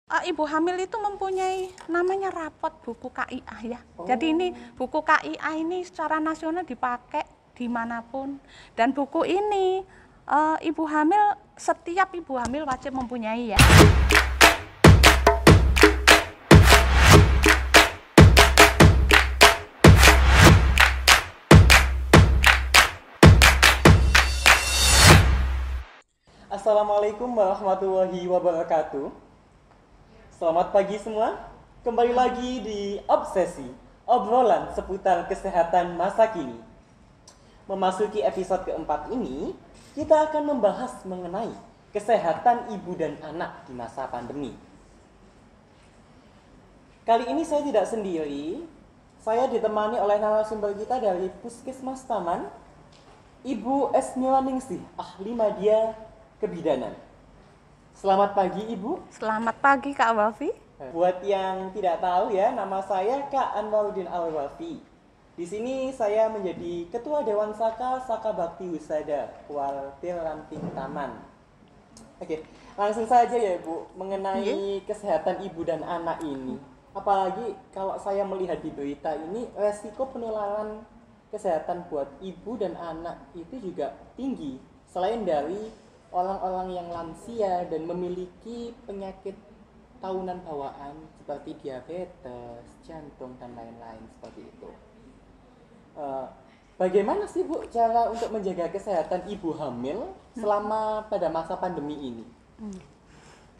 Ibu hamil itu mempunyai namanya rapot buku KIA ya. Oh. Jadi ini buku KIA ini secara nasional dipakai dimanapun. Dan buku ini ibu hamil, setiap ibu hamil wajib mempunyai ya. Assalamualaikum warahmatullahi wabarakatuh. Selamat pagi semua. Kembali lagi di Obsesi, obrolan seputar kesehatan masa kini. Memasuki episode keempat ini, kita akan membahas mengenai kesehatan ibu dan anak di masa pandemi. Kali ini saya tidak sendiri. Saya ditemani oleh narasumber kita dari Puskesmas Taman, Ibu Esmila Ningsih, ahli media kebidanan. Selamat pagi Ibu. Selamat pagi Kak Wafi. Buat yang tidak tahu ya, nama saya Kak Anwaruddin Al-Wafi. Di sini saya menjadi Ketua Dewan Saka Bakti Wisada Kuartir Ranting Taman. Oke, langsung saja ya Bu, mengenai kesehatan ibu dan anak ini. Apalagi kalau saya melihat di berita ini, resiko penularan kesehatan buat ibu dan anak itu juga tinggi. Selain dari orang-orang yang lansia dan memiliki penyakit tahunan bawaan seperti diabetes, jantung, dan lain-lain seperti itu. Bagaimana sih Bu cara untuk menjaga kesehatan ibu hamil selama pada masa pandemi ini?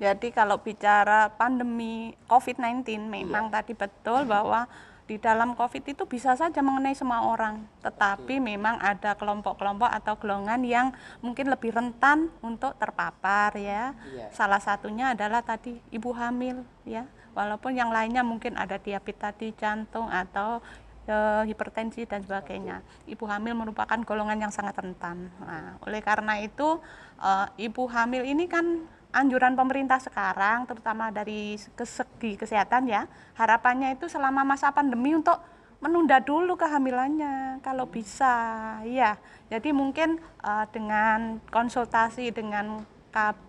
Jadi kalau bicara pandemi COVID-19 memang tadi betul bahwa di dalam COVID itu bisa saja mengenai semua orang, tetapi memang ada kelompok-kelompok atau golongan yang mungkin lebih rentan untuk terpapar ya. Salah satunya adalah tadi ibu hamil ya, walaupun yang lainnya mungkin ada diabetes tadi, jantung atau hipertensi dan sebagainya. Ibu hamil merupakan golongan yang sangat rentan. Nah, oleh karena itu ibu hamil ini kan anjuran pemerintah sekarang, terutama dari segi kesehatan ya, harapannya itu selama masa pandemi untuk menunda dulu kehamilannya kalau bisa ya. Jadi mungkin dengan konsultasi dengan KB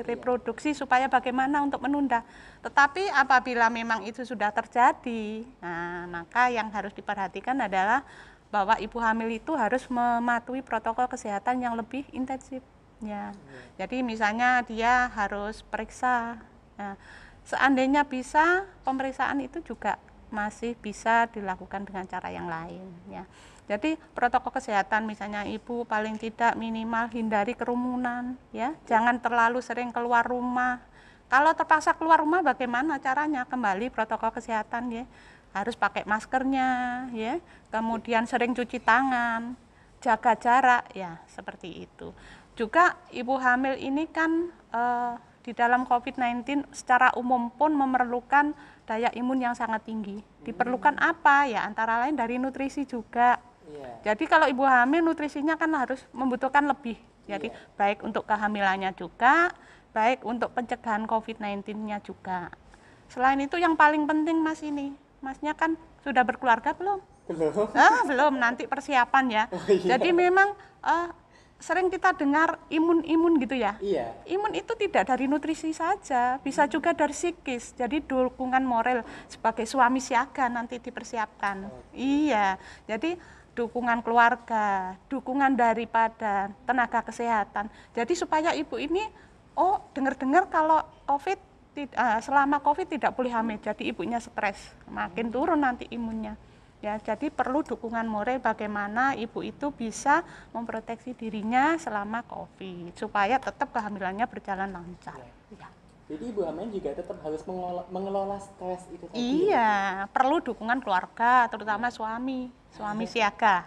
reproduksi supaya bagaimana untuk menunda. Tetapi apabila memang itu sudah terjadi, nah, maka yang harus diperhatikan adalah bahwa ibu hamil itu harus mematuhi protokol kesehatan yang lebih intensif. Ya, jadi misalnya dia harus periksa. Nah, seandainya bisa, pemeriksaan itu juga masih bisa dilakukan dengan cara yang lain. Ya, jadi protokol kesehatan misalnya ibu paling tidak minimal hindari kerumunan. Ya, jangan terlalu sering keluar rumah. Kalau terpaksa keluar rumah, bagaimana caranya? Kembali protokol kesehatan ya, harus pakai maskernya, ya. Kemudian sering cuci tangan, jaga jarak, ya seperti itu. Juga ibu hamil ini kan di dalam COVID-19 secara umum pun memerlukan daya imun yang sangat tinggi. Diperlukan apa ya? Antara lain dari nutrisi juga. Jadi kalau ibu hamil nutrisinya kan harus membutuhkan lebih. Jadi baik untuk kehamilannya juga, baik untuk pencegahan COVID-19-nya juga. Selain itu yang paling penting Mas ini, Masnya kan sudah berkeluarga belum? Belum. Belum, nanti persiapan ya. Jadi memang sering kita dengar imun gitu ya. Imun itu tidak dari nutrisi saja, bisa juga dari psikis. Jadi dukungan moral sebagai suami siaga nanti dipersiapkan. Iya, jadi dukungan keluarga, dukungan daripada tenaga kesehatan. Jadi supaya ibu ini, dengar-dengar kalau selama COVID tidak boleh hamil, jadi ibunya stres, makin turun nanti imunnya. Ya, jadi perlu dukungan moral bagaimana ibu itu bisa memproteksi dirinya selama COVID supaya tetap kehamilannya berjalan lancar. Ya. Jadi ibu hamil juga tetap harus mengelola stres itu tadi. Iya, perlu dukungan keluarga, terutama suami siaga.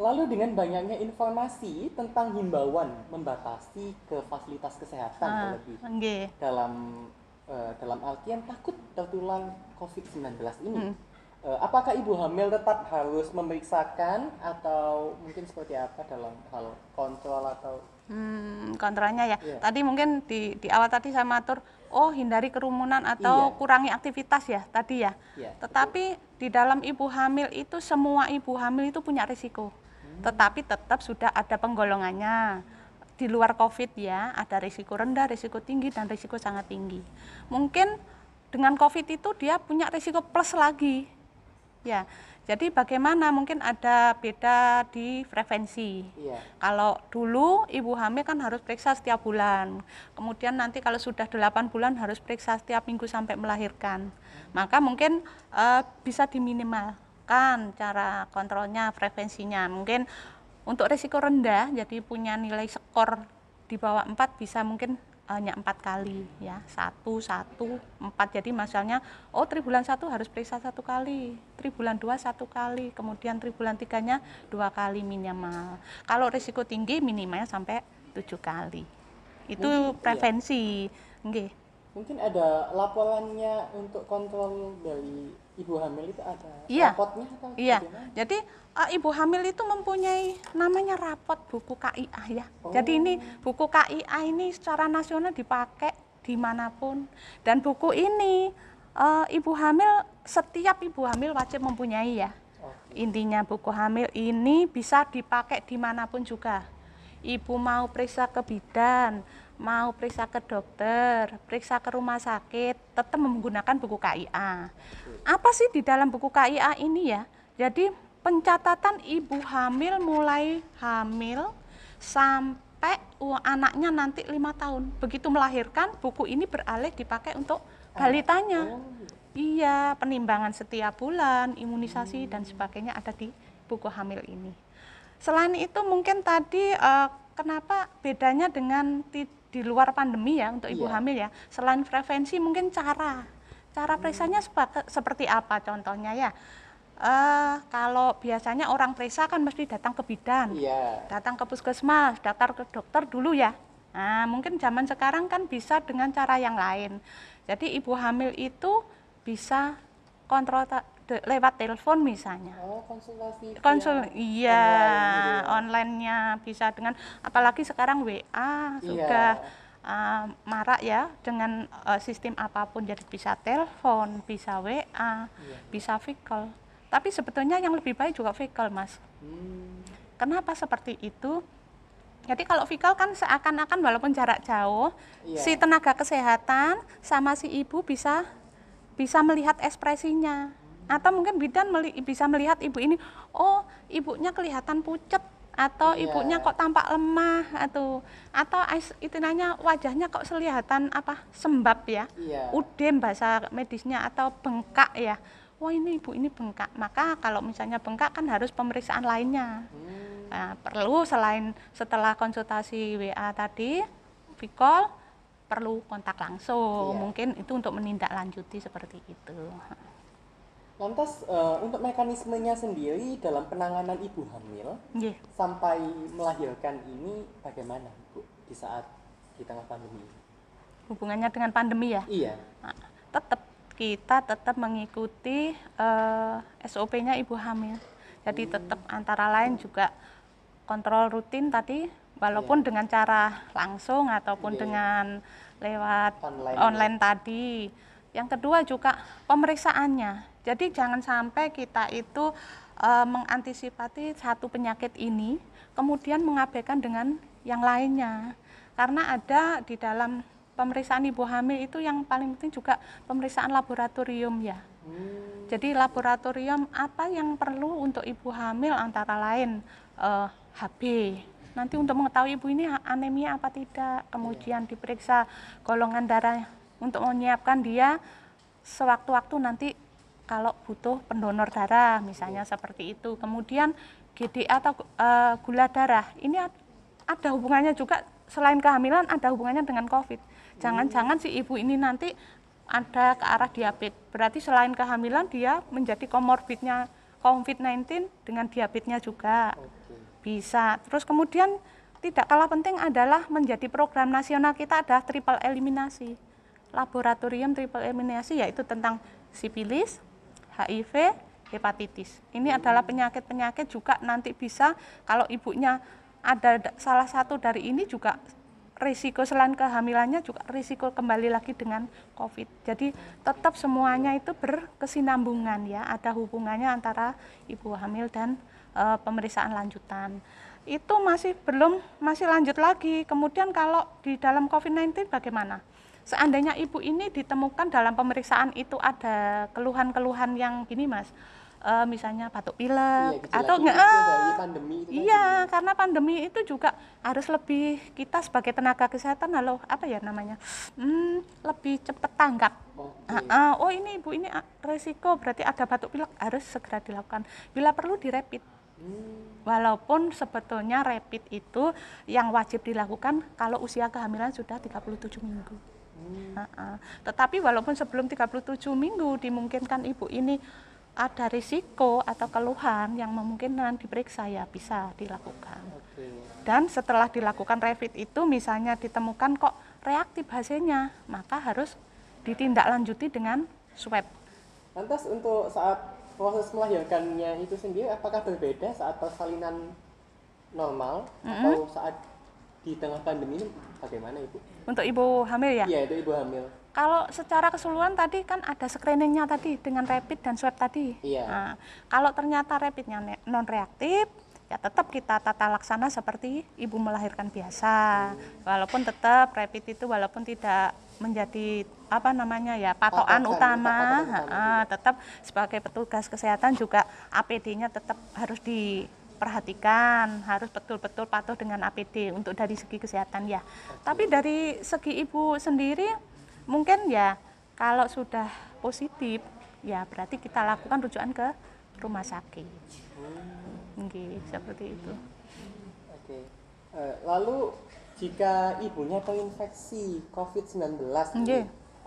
Lalu dengan banyaknya informasi tentang himbauan membatasi ke fasilitas kesehatan terlebih dalam artian takut tertular COVID-19 ini, apakah ibu hamil tetap harus memeriksakan atau mungkin seperti apa dalam hal kontrol atau kontrolnya ya? Tadi mungkin di awal tadi saya matur, hindari kerumunan atau kurangi aktivitas ya tadi ya. Tetapi di dalam ibu hamil itu semua ibu hamil itu punya risiko, tetapi tetap sudah ada penggolongannya. di luar COVID ya, ada risiko rendah, risiko tinggi, dan risiko sangat tinggi. Mungkin dengan COVID itu dia punya risiko plus lagi. Ya, jadi bagaimana mungkin ada beda di prevensi. Iya. Kalau dulu ibu hamil kan harus periksa setiap bulan. Kemudian nanti kalau sudah 8 bulan harus periksa setiap minggu sampai melahirkan. Maka mungkin bisa diminimalkan cara kontrolnya, prevensinya. Mungkin untuk risiko rendah, jadi punya nilai skor di bawah 4 bisa mungkin hanya 4 kali ya, 1, 1, 4. Jadi misalnya tribulan 1 harus periksa 1 kali, tribulan 2 1 kali, kemudian tribulan 3-nya 2 kali minimal. Kalau risiko tinggi minimalnya sampai 7 kali. Itu Mungkin, prevensi. Nggih. Mungkin ada laporannya untuk kontrol dari ibu hamil itu ada Iya. rapotnya atau Iya. bagaimana? Jadi ibu hamil itu mempunyai namanya rapot buku KIA ya. Jadi ini buku KIA ini secara nasional dipakai dimanapun. Dan buku ini setiap ibu hamil wajib mempunyai ya. Intinya buku hamil ini bisa dipakai dimanapun juga. Ibu mau periksa ke bidan, mau periksa ke dokter, periksa ke rumah sakit, tetap menggunakan buku KIA. Apa sih di dalam buku KIA ini ya? Jadi pencatatan ibu hamil mulai hamil sampai anaknya nanti 5 tahun. Begitu melahirkan, buku ini beralih dipakai untuk balitanya. Iya, penimbangan setiap bulan, imunisasi dan sebagainya ada di buku hamil ini. Selain itu mungkin tadi kenapa bedanya dengan di luar pandemi ya untuk ibu hamil ya. Selain prevensi mungkin cara periksanya seperti apa contohnya ya. Kalau biasanya orang periksa kan mesti datang ke bidan, datang ke puskesmas, daftar ke dokter dulu ya. Nah, mungkin zaman sekarang kan bisa dengan cara yang lain. Jadi ibu hamil itu bisa kontrol lewat telepon misalnya. Konsultasi. Iya, online-nya bisa dengan, apalagi sekarang WA sudah marak ya dengan sistem apapun, jadi bisa telepon, bisa WA, bisa video call. Tapi sebetulnya yang lebih baik juga video call, Mas. Kenapa seperti itu? Jadi kalau video call kan seakan-akan walaupun jarak jauh, si tenaga kesehatan sama si ibu bisa melihat ekspresinya. Atau mungkin bidan bisa melihat ibu ini, ibunya kelihatan pucet, atau ibunya kok tampak lemah, atau istilahnya wajahnya kok kelihatan sembab ya, udem bahasa medisnya, atau bengkak ya. Wah, ini ibu ini bengkak. Maka kalau misalnya bengkak kan harus pemeriksaan lainnya. Nah, perlu setelah konsultasi WA tadi, video call, perlu kontak langsung. Mungkin itu untuk menindaklanjuti seperti itu. Lantas untuk mekanismenya sendiri dalam penanganan ibu hamil sampai melahirkan ini bagaimana, Bu, di saat di tengah pandemi? Hubungannya dengan pandemi ya? Iya. Nah, kita tetap mengikuti SOP-nya ibu hamil. Jadi tetap antara lain juga kontrol rutin tadi, walaupun dengan cara langsung ataupun dengan lewat online tadi. Yang kedua juga pemeriksaannya. Jadi jangan sampai kita itu mengantisipasi satu penyakit ini, kemudian mengabaikan dengan yang lainnya. Karena ada di dalam pemeriksaan ibu hamil itu yang paling penting juga pemeriksaan laboratorium ya. Jadi laboratorium apa yang perlu untuk ibu hamil antara lain HB. Nanti untuk mengetahui ibu ini anemia apa tidak, kemudian diperiksa golongan darah untuk menyiapkan dia sewaktu-waktu nanti kalau butuh pendonor darah misalnya seperti itu. Kemudian GDA atau gula darah ini ada hubungannya juga, selain kehamilan ada hubungannya dengan COVID. Jangan-jangan si ibu ini nanti ada ke arah diabetes, berarti selain kehamilan dia menjadi komorbidnya COVID-19 dengan diabetesnya juga bisa. Terus kemudian tidak kalah penting adalah menjadi program nasional kita ada triple eliminasi. Laboratorium triple eliminasi yaitu tentang sipilis, HIV, hepatitis. Ini adalah penyakit-penyakit juga nanti bisa kalau ibunya ada salah satu dari ini juga risiko selain kehamilannya juga risiko kembali lagi dengan COVID. Jadi tetap semuanya itu berkesinambungan ya, ada hubungannya antara ibu hamil dan pemeriksaan lanjutan. itu masih lanjut lagi. Kemudian kalau di dalam COVID-19 bagaimana? Seandainya ibu ini ditemukan dalam pemeriksaan itu ada keluhan-keluhan yang gini Mas, misalnya batuk pilek atau dari pandemi itu iya, karena pandemi itu juga harus lebih kita sebagai tenaga kesehatan lebih cepat tanggap. Oh ini ibu ini resiko berarti ada batuk pilek, harus segera dilakukan. Bila perlu direpit. Walaupun sebetulnya rapid itu yang wajib dilakukan kalau usia kehamilan sudah 37 minggu. Tetapi walaupun sebelum 37 minggu dimungkinkan ibu ini ada risiko atau keluhan yang memungkinkan diperiksa, ya bisa dilakukan. Dan setelah dilakukan rapid itu misalnya ditemukan kok reaktif hasilnya, maka harus ditindaklanjuti dengan swab. Lantas untuk saat proses melahirkannya itu sendiri apakah berbeda saat persalinan normal atau saat di tengah pandemi ini bagaimana Ibu? Untuk ibu hamil ya? Iya, itu ibu hamil. Kalau secara keseluruhan tadi kan ada screeningnya tadi dengan rapid dan swab tadi. Iya. Nah, kalau ternyata rapidnya non reaktif, ya tetap kita tata laksana seperti ibu melahirkan biasa. Walaupun tetap rapid itu walaupun tidak menjadi patokan utama, tetap sebagai petugas kesehatan juga APD-nya tetap harus diperhatikan, harus betul-betul patuh dengan APD untuk dari segi kesehatan ya. Tapi dari segi ibu sendiri mungkin ya kalau sudah positif ya berarti kita lakukan rujukan ke rumah sakit. Seperti itu. Oke. Lalu jika ibunya terinfeksi COVID-19,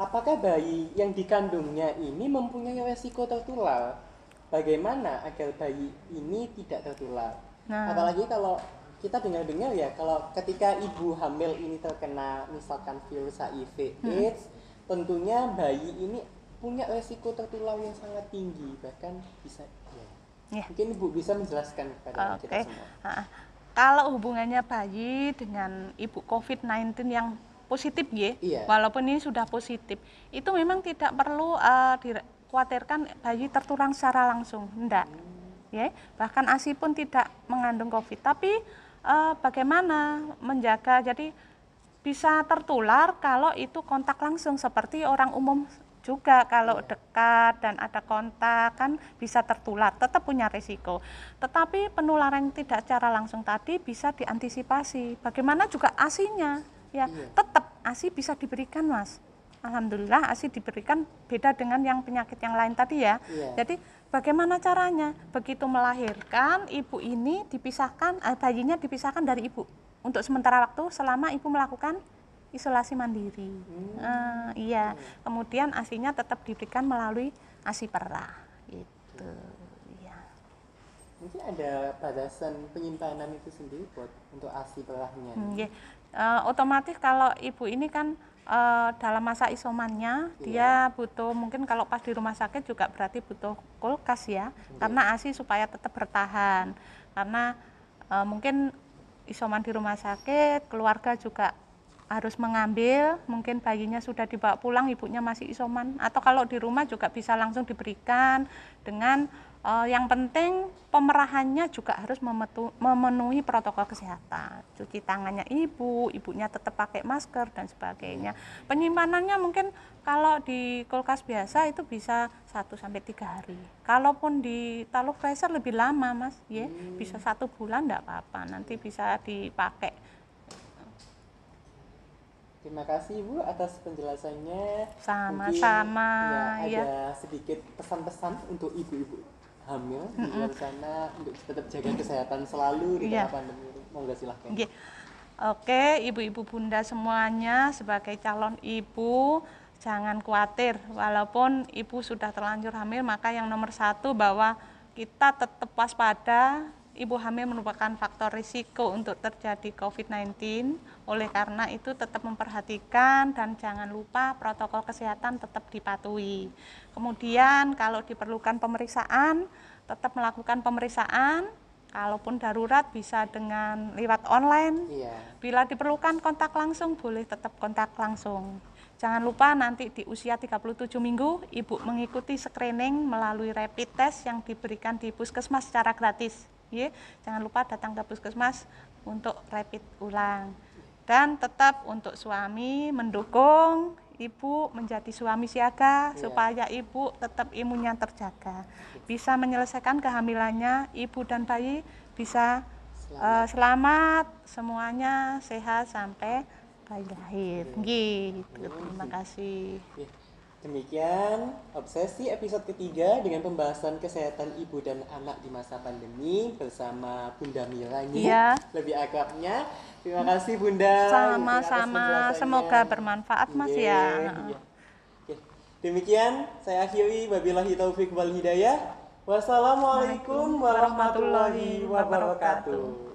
apakah bayi yang dikandungnya ini mempunyai resiko tertular? Bagaimana agar bayi ini tidak tertular? Apalagi kalau kita dengar-dengar ya, kalau ketika ibu hamil ini terkena misalkan virus HIV/AIDS, tentunya bayi ini punya resiko tertular yang sangat tinggi, bahkan bisa. Mungkin Ibu bisa menjelaskan kepada kita semua. Kalau hubungannya bayi dengan ibu COVID-19 yang positif walaupun ini sudah positif, itu memang tidak perlu dikhawatirkan bayi tertular secara langsung, enggak. Bahkan ASI pun tidak mengandung COVID, tapi bagaimana menjaga, jadi bisa tertular kalau itu kontak langsung seperti orang umum juga, kalau dekat dan ada kontak kan bisa tertular, tetap punya risiko. Tetapi penularan tidak secara langsung tadi bisa diantisipasi. Bagaimana juga ASI-nya, tetap ASI bisa diberikan Mas. Alhamdulillah ASI diberikan, beda dengan yang penyakit yang lain tadi ya. Jadi bagaimana caranya? Begitu melahirkan, ibu ini dipisahkan, bayinya dipisahkan dari ibu untuk sementara waktu selama ibu melakukan isolasi mandiri. Kemudian ASI-nya tetap diberikan melalui ASI perah. Gitu. Mungkin ada batasan penyimpanan itu sendiri buat untuk ASI perahnya. Otomatis kalau ibu ini kan dalam masa isomannya dia butuh, mungkin kalau pas di rumah sakit juga berarti butuh kulkas ya, karena ASI supaya tetap bertahan. Karena mungkin isoman di rumah sakit, keluarga juga harus mengambil, mungkin bayinya sudah dibawa pulang, ibunya masih isoman, atau kalau di rumah juga bisa langsung diberikan dengan yang penting pemerahannya juga harus memenuhi protokol kesehatan, cuci tangannya ibunya tetap pakai masker dan sebagainya. Penyimpanannya mungkin kalau di kulkas biasa itu bisa 1-3 hari. Kalaupun di taruh freezer lebih lama Mas, bisa 1 bulan enggak apa-apa, nanti bisa dipakai. Terima kasih Ibu atas penjelasannya. Sama-sama. Ada sedikit pesan-pesan untuk ibu-ibu hamil di luar sana untuk tetap jaga kesehatan selalu di tengah pandemi ini. Monggo silahkan. Oke, ibu-ibu bunda semuanya, sebagai calon ibu jangan khawatir. Walaupun ibu sudah terlanjur hamil, maka yang nomor 1 bahwa kita tetap waspada. Ibu hamil merupakan faktor risiko untuk terjadi COVID-19, oleh karena itu tetap memperhatikan dan jangan lupa protokol kesehatan tetap dipatuhi. Kemudian kalau diperlukan pemeriksaan, tetap melakukan pemeriksaan, kalaupun darurat bisa dengan lewat online, bila diperlukan kontak langsung boleh tetap kontak langsung. Jangan lupa nanti di usia 37 minggu, ibu mengikuti screening melalui rapid test yang diberikan di puskesmas secara gratis. ya. Jangan lupa datang ke puskesmas untuk rapid ulang. Dan tetap untuk suami mendukung ibu menjadi suami siaga supaya ibu tetap imunnya terjaga. Bisa menyelesaikan kehamilannya, ibu dan bayi bisa selamat, semuanya sehat sampai bayi lahir. Gitu. Terima kasih. Demikian obsesi episode ketiga dengan pembahasan kesehatan ibu dan anak di masa pandemi bersama Bunda Mila nih. Iya. Lebih akrabnya. Terima kasih Bunda. Sama-sama, semoga bermanfaat Mas ya. Oke. Demikian saya akhiri, wabillahi taufik wal hidayah. Wassalamualaikum warahmatullahi wabarakatuh.